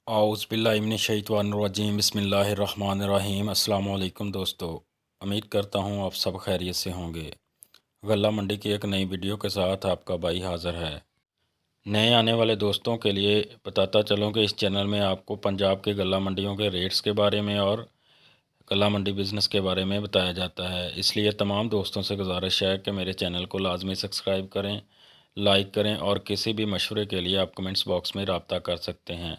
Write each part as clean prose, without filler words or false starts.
औज़ुबिल्लाहिमिनश्शैतानिर्रजीम बिस्मिल्लाहिर्रहमानिर्रहीम। अस्सलाम वालेकुम दोस्तों, उम्मीद करता हूँ आप सब खैरियत से होंगे। गल्ला मंडी की एक नई वीडियो के साथ आपका भाई हाज़िर है। नए आने वाले दोस्तों के लिए बताता चलूँ कि इस चैनल में आपको पंजाब के गल्ला मंडियों के रेट्स के बारे में और गल्ला मंडी बिज़नेस के बारे में बताया जाता है। इसलिए तमाम दोस्तों से गुजारिश है कि मेरे चैनल को लाजमी सब्सक्राइब करें, लाइक करें और किसी भी मशवरे के लिए आप कमेंट्स बॉक्स में रब्ता कर सकते हैं।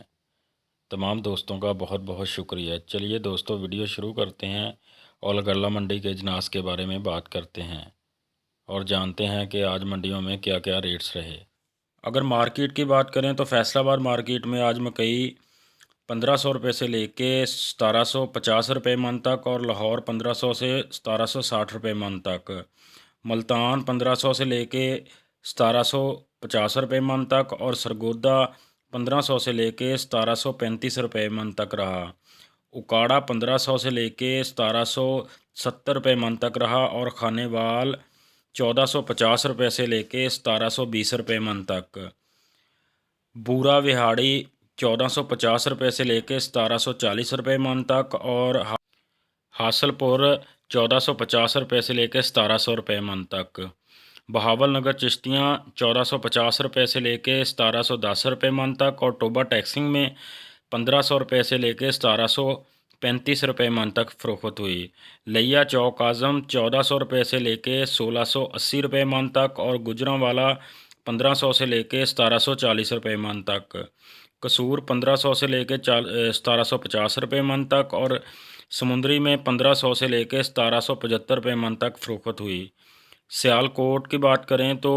तमाम दोस्तों का बहुत बहुत शुक्रिया। चलिए दोस्तों, वीडियो शुरू करते हैं और गल्ला मंडी के अजनास के बारे में बात करते हैं और जानते हैं कि आज मंडियों में क्या क्या रेट्स रहे। अगर मार्केट की बात करें तो फैसलाबाद मार्केट में आज मकई 1500 रुपये से लेके 1750 रुपये मन तक और लाहौर 1500 से 1760 रुपये मन तक, मुल्तान 1500 से लेके 1750 रुपये मन तक और सरगोदा 1500 से लेके 1735 रुपये मन तक रहा। उकाड़ा 1500 से लेके 1770 रुपये मन तक रहा और खानेवाल 1450 रुपये से लेके 1720 रुपये मन तक। बूरा विहाड़ी 1450 रुपये से लेके 1740 रुपये मन तक और हासलपुर 1450 रुपये से लेकर 1700 रुपये मन तक। बहावल नगर चिश्तियाँ 1450 रुपये से लेके 1710 रुपये मन तक और टोबा टैक्सिंग में 1500 रुपये से लेके 1735 रुपये मन तक फ़रोख्त हुई। लिया चौक आज़म 1400 रुपये से लेके 1680 रुपये मन तक और गुजरांवाला 1500 से लेके 1740 रुपये मन तक। कसूर 1500 से लेके 1750 रुपये मन तक और समुंदरी में 1500 से लेके 1775 रुपये मन तक फ़रोख्त हुई। सियालकोट की बात करें तो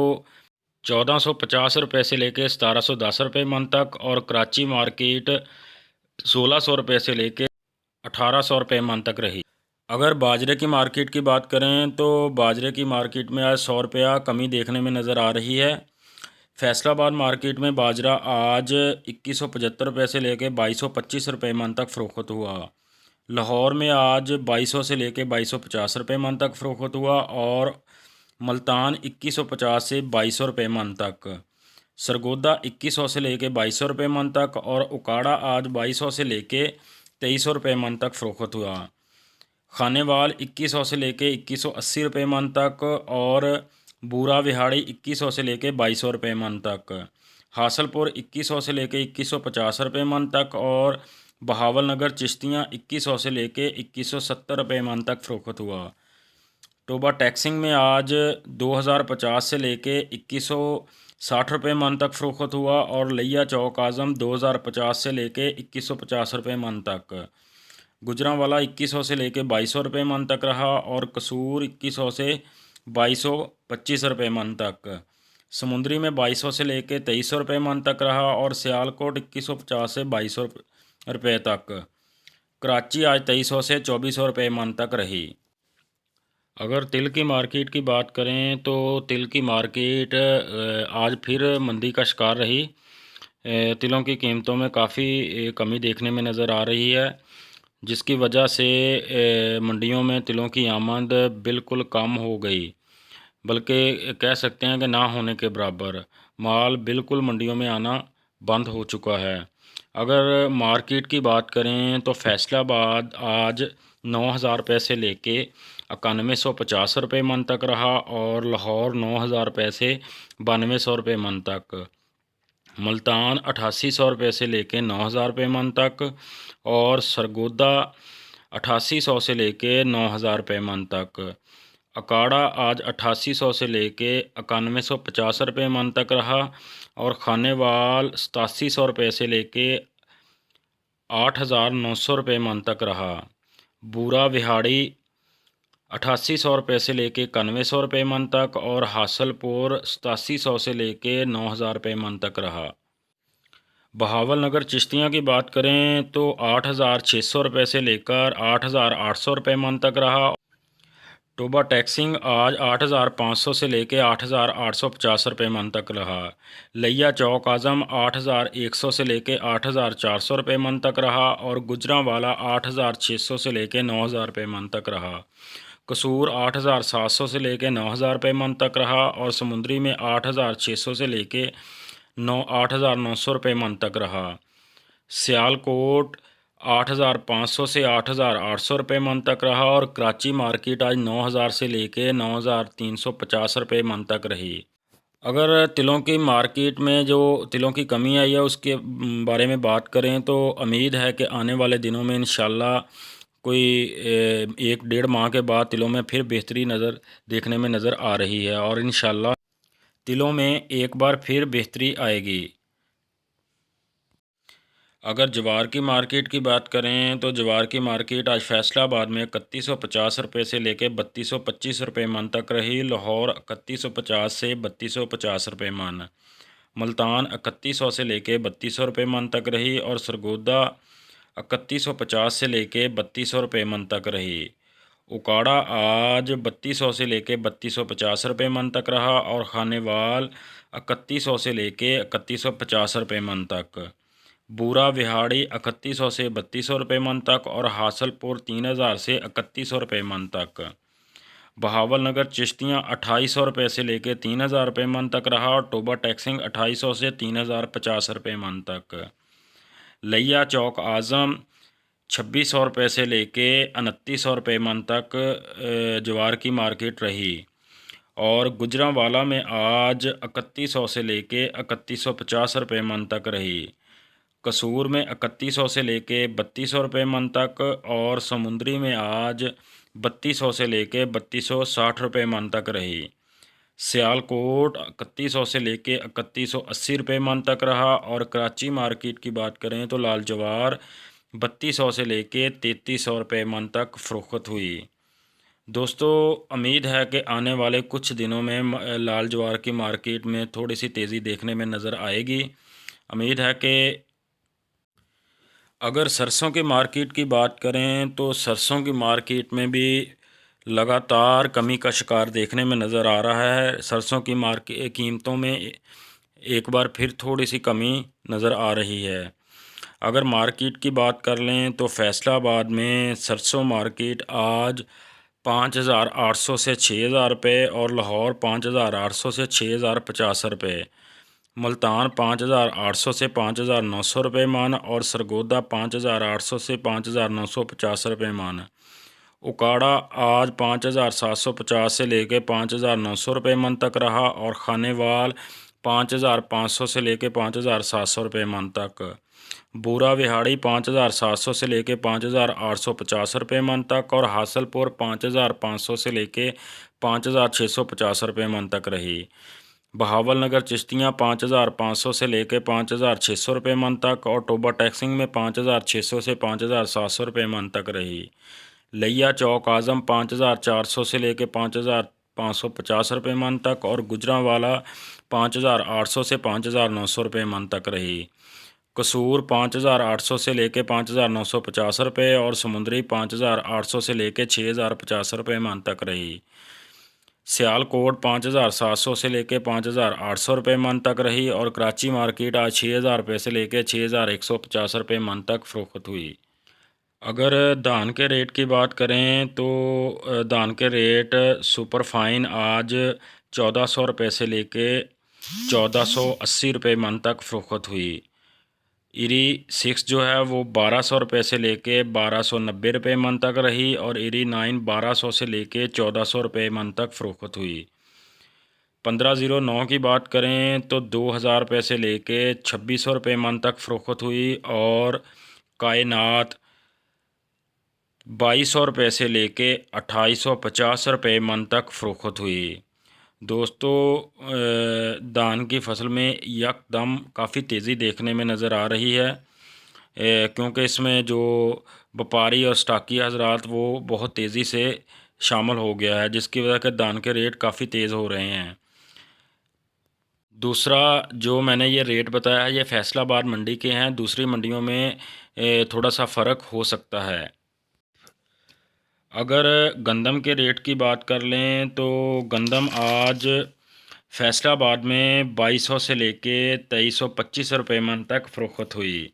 1450 रुपये से लेके 1710 रुपये मन तक और कराची मार्केट 1600 रुपये से लेके 1800 रुपये मन तक रही। अगर बाजरे की मार्केट की बात करें तो बाजरे की मार्केट में आज 100 रुपया कमी देखने में नज़र आ रही है। फैसलाबाद मार्केट में बाजरा आज 2175 रुपये से लेके 2225 रुपये मन तक फ़रोख्त हुआ। लाहौर में आज 2200 से लेके 2250 रुपये मन तक फ़रोख्त हुआ और मुल्तान 2150 से 2200 रुपये मन तक। सरगोदा 2100 से लेके 2200 रुपये मन तक और उकाड़ा आज 2200 से लेके 2300 रुपये मन तक फ़रोख्त हुआ। खानेवाल 2100 से लेके 2180 रुपये मन तक और बूरा विहाड़ी 2100 से लेके 2200 रुपये मन तक। हासलपुर 2100 से लेके 2150 रुपये मन तक और बहावल नगर चिश्तियाँ 2100 से लेके 2170 रुपये मन तक फ़रोख्त हुआ। टोबा टैक्सिंग में आज 2050 से लेके 2160 रुपये मन तक फ़रोख्त हुआ और लिया चौक आज़म 2050 से लेके 2150 रुपये मन तक। गुजरांवाला 2100 से लेके 2200 रुपये मन तक रहा और कसूर 2100 से 2225 रुपये मन तक। समुंदरी में 2200 से लेके 2300 रुपये मन तक रहा और सियालकोट 2150 से 2200 रुपये तक। कराची आज 2300 से 2400 रुपये मन तक रही। अगर तिल की मार्केट की बात करें तो तिल की मार्केट आज फिर मंदी का शिकार रही। तिलों की कीमतों में काफ़ी कमी देखने में नज़र आ रही है, जिसकी वजह से मंडियों में तिलों की आमद बिल्कुल कम हो गई, बल्कि कह सकते हैं कि ना होने के बराबर। माल बिल्कुल मंडियों में आना बंद हो चुका है। अगर मार्केट की बात करें तो फैसलाबाद आज 9000 रुपये से लेके 9150 रुपये मन तक रहा और लाहौर 9000 रुपये से 9200 रुपये मन तक। मुल्तान 8800 रुपये से लेके 9000 रुपये मन तक और सरगोदा 8800 से लेके 9000 रुपये मन तक। अकाड़ा आज 8800 से लेके 9150 रुपये मन तक रहा और खानेवाल 8700 रुपये से लेके 8900 रुपये मन तक रहा। बूरा विहाड़ी 8800 रुपये से लेके 9100 रुपये मन तक और हासलपुर 8700 से लेके 9000 रुपये मन तक रहा। बहावल नगर चिश्तियाँ की बात करें तो 8600 रुपये से लेकर 8800 रुपये मन तक रहा। टोबा टैक्सिंग आज 8500 से लेके 8850 रुपये मन तक रहा। लिया चौक आज़म 8100 से लेके 8400 रुपये मन तक रहा और गुजरांवाला 8600 से लेके 9000 रुपये मन तक रहा। कसूर 8700 से लेके 9000 रुपये मन तक रहा और समुंदरी में 8600 से लेके 8900 रुपये मन तक रहा। सियालकोट 8,500 से 8,800 रुपये मन तक रहा और कराची मार्केट आज 9,000 से लेके 9,350 रुपये मन तक रही। अगर तिलों की मार्केट में जो तिलों की कमी आई है उसके बारे में बात करें तो उम्मीद है कि आने वाले दिनों में इंशाल्लाह कोई 1-1.5 माह के बाद तिलों में फिर बेहतरी देखने में नज़र आ रही है और इंशाल्लाह तिलों में एक बार फिर बेहतरी आएगी। अगर जवार की मार्केट की बात करें तो जवार की मार्केट आज फैसलाबाद में 3150 रुपये से लेकर 3225 रुपये मन तक रही। लाहौर 3150 से 3250 रुपये मन, मुल्तान 3100 से लेकर 3200 रुपये मन तक रही और सरगोदा 3150 से लेकर 3200 रुपये मन तक रही। उकाड़ा आज 3200 से लेकर 3250 रुपये मन तक रहा और खानेवाल 3100 से लेकर 3150 रुपये मन तक। बूरा विहाड़ी 3100 से 3200 रुपये मन तक और हासलपुर 3000 से 3100 रुपये मन तक। बहावल नगर चिश्तियाँ 2800 रुपये से लेकर 3000 रुपये मन तक रहा और टोबा टैक्सिंग 2800 से 3050 रुपये मन तक। लिया चौक आज़म 2600 रुपये से लेके 2900 रुपये मन तक ज्वार की मार्केट रही और गुजरांवाला में आज 3100 से लेके 3150 रुपये मन तक रही। कसूर में 3100 से लेके 3200 रुपये मन तक और समुंदरी में आज 3200 से लेके 3260 रुपये मन तक रही। सियालकोट 3100 से लेके 3180 रुपये मन तक रहा और कराची मार्केट की बात करें तो लाल जवार 3200 से लेके 3300 रुपये मन तक फ़रोख्त हुई। दोस्तों, उम्मीद है कि आने वाले कुछ दिनों में लाल जवार की मार्केट में थोड़ी सी तेज़ी देखने में नज़र आएगी। उम्मीद है कि अगर सरसों की मार्केट की बात करें तो सरसों की मार्केट में भी लगातार कमी का शिकार देखने में नज़र आ रहा है। सरसों की मार्केट कीमतों में एक बार फिर थोड़ी सी कमी नज़र आ रही है। अगर मार्केट की बात कर लें तो फैसलाबाद में सरसों मार्केट आज 5,800 से 6,000 रुपये और लाहौर 5,800 से 6,050 रुपये, मुल्तान 5,800 से 5,900 रुपये मन और सरगोदा 5,800 से 5,950 रुपये मन। उकाड़ा आज 5,750 से लेकर 5,900 रुपये मन तक रहा और खानेवाल 5,500 से लेकर 5,700 रुपये मन तक। बूरा विहाड़ी 5,700 से लेकर 5,850 रुपये मन तक और हासलपुर 5,500 से लेकर 5,650 रुपये मन तक रही। बहावल नगर चिश्तियाँ 5,500 से लेकर 5,600 रुपये मन तक और टोबा टैक्सिंग में 5,600 से 5,700 रुपये मन तक रही। लिया चौक आज़म 5,400 से लेकर 5,550 रुपये मन तक और गुजरांवाला 5,800 से 5,900 रुपये मन तक रही। कसूर 5,800 से लेकर 5,950 रुपये और समुंदरी 5,800 से लेकर 6,050 रुपये मन तक रही। सियालकोट 5,700 से लेकर 5,800 रुपये मन तक रही और कराची मार्केट आज 6,000 रुपये से लेकर 6,150 रुपये मन तक फ़रोख्त हुई। अगर धान के रेट की बात करें तो धान के रेट सुपर फाइन आज 1,400 रुपये से लेके 1,480 रुपये मन तक फ़रोख्त हुई। इरी 6 जो है वो 1,200 रुपये से लेके 1,290 रुपये मन तक रही और इरी 9 1,200 से लेके 1,400 रुपये मन तक फ़रोख्त हुई। 1509 की बात करें तो 2,000 रुपये से लेके 2,600 रुपये मन तक फ़रोख्त हुई और कायनात 2,200 रुपये से लेके 2,850 रुपये मन तक फ़रोख्त हुई। दोस्तों, धान की फसल में यकदम काफ़ी तेज़ी देखने में नज़र आ रही है क्योंकि इसमें जो व्यापारी और स्टाकी हजरात वो बहुत तेज़ी से शामिल हो गया है, जिसकी वजह से धान के रेट काफ़ी तेज़ हो रहे हैं। दूसरा जो मैंने ये रेट बताया है ये फैसलाबाद मंडी के हैं, दूसरी मंडियों में थोड़ा सा फ़र्क हो सकता है। अगर गंदम के रेट की बात कर लें तो गंदम आज फैसलाबाद में 2,200 से लेके 2,325 रुपये मन तक फ़रोख्त हुई।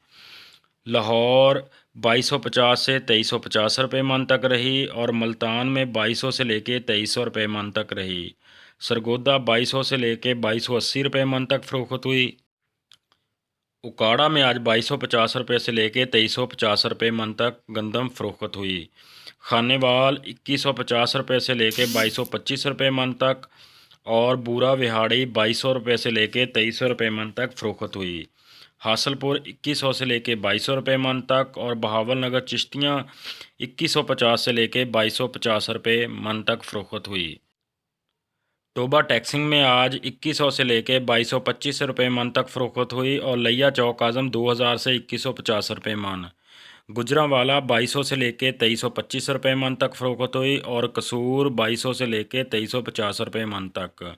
लाहौर 2,250 से 2,350 रुपये मन तक रही और मुल्तान में 2,200 से लेके 2,300 रुपये मन तक रही। सरगोदा 2,200 से लेके 2,280 रुपये मन तक फ़रोख्त हुई। उकाड़ा में आज 2250 रुपये से लेके 2350 रुपये मन तक गंदम फरोख्त हुई। खानेवाल 2150 रुपये से लेके 2225 रुपये मन तक और बूरा विहाड़ी 2200 रुपये से लेके 2300 रुपये मन तक फरोख्त हुई। हासलपुर 2100 से लेके 2200 रुपये मन तक और बहावल नगर चिश्तियाँ 2150 से लेके 2250 रुपये मन तक फरोख्त हुई। टोबा टैक्सिंग में आज 2100 से लेके 2225 रुपये मन तक फरोख्त हुई और लिया चौक आज़म 2000 से 2150 रुपये मन। गुजरांवाला 2200 से लेके 2325 रुपये मन तक फरोख्त हुई और कसूर 2200 से लेके 2350 रुपये मन तक।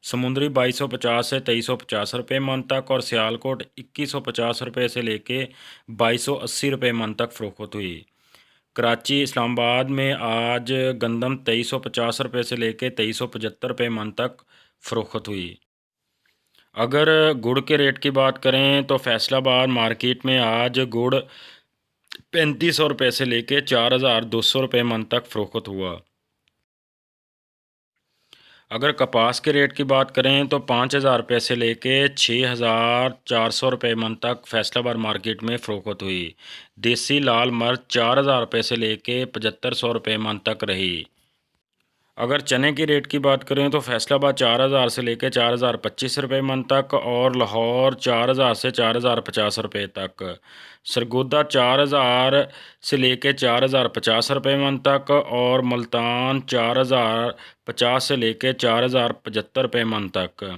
समुंदरी 2250 से 2350 रुपये मन तक और सियालकोट 2150 रुपये से लेके 2280 रुपये मन तक फरोख्त हुई। कराची इस्लामाबाद में आज गंदम 2350 रुपये से लेके 2375 रुपये मन तक फरोख्त हुई। अगर गुड़ के रेट की बात करें तो फैसलाबाद मार्केट में आज गुड़ 3500 रुपये से लेके 4200 रुपये मन तक फरोख्त हुआ। अगर कपास के रेट की बात करें तो 5000 रुपये से लेके 6400 रुपये मन तक फैसलाबाद मार्केट में फ़रोख्त हुई। देसी लाल मिर्च 4000 रुपये से लेके 7500 रुपये मन तक रही। अगर चने की रेट की बात करें तो फैसलाबाद 4000 से लेकर 4025 रुपये मन तक और लाहौर 4000 से 4050 रुपये तक। सरगोदा 4000 से लेकर 4050 रुपये मन तक और मुल्तान 4050 से लेकर 4075 रुपये मन तक।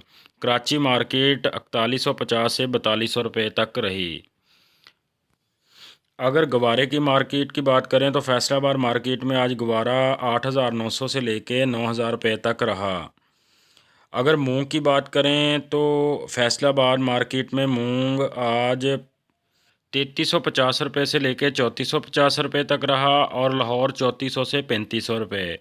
कराची मार्केट 4150 से 4200 रुपये तक रही। अगर गवारे की मार्केट की बात करें तो फैसलाबाद मार्केट में आज गवारा 8900 से लेके 9000 रुपये तक रहा। अगर मूंग की बात करें तो फैसलाबाद मार्केट में मूंग आज 3350 रुपये से लेके 3450 रुपये तक रहा और लाहौर 3400 से 3500 रुपये।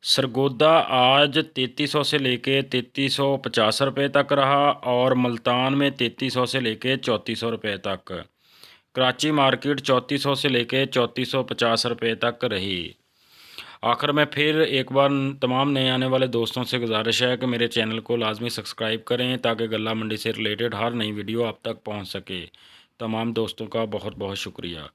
सरगोदा आज 3300 से लेके 3350 रुपये तक रहा और मुल्तान में 3300 से लेके 3400 रुपये तक। कराची मार्केट 3400 से लेके 3450 रुपये तक रही। आखिर में फिर एक बार तमाम नए आने वाले दोस्तों से गुजारिश है कि मेरे चैनल को लाजमी सब्सक्राइब करें ताकि गल्ला मंडी से रिलेटेड हर नई वीडियो आप तक पहुंच सके। तमाम दोस्तों का बहुत बहुत शुक्रिया।